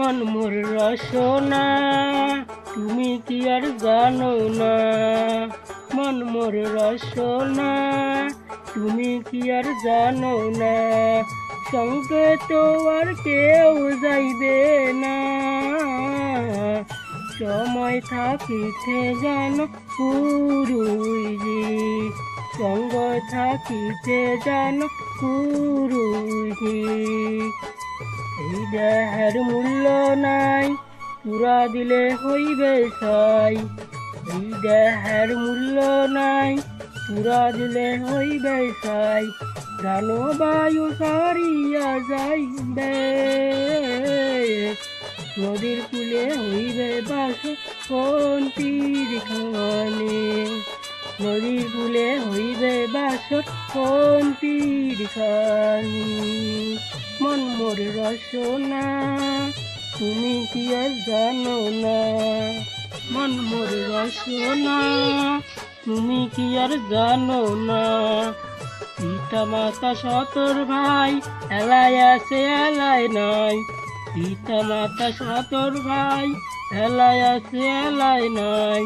মন মোর রসনা তুমি কি আর জানো না, মন মোর রসনা তুমি কি আর জানো না, সঙ্গে তো আর কেউ যাইবে না, সময় থাকিতে জানো পুরুষি, সঙ্গ থাকিতে জানো পুরুষি। এই দেহের মূল্য নাই পুরা দিলে হইবে ছাই, এই দেহের মূল্য নাই পুরা দিলে হইবে ছাই, জানো বায়ু সারিয়া যাইবে, নদীর কূলে হইবে বাস কোন তীর খানে, নদীর কূলে হইবে বাস কোন তীর খানে। মন মোর রসনা তুমি কি আর জানো না, মন মোর রসনা তুমি কি আর জানো না, পিতা মাতা সতর ভাই এলায় আছে এলায় নাই, পিতা মাতা সতর ভাই এলায় আছে এলায় নাই।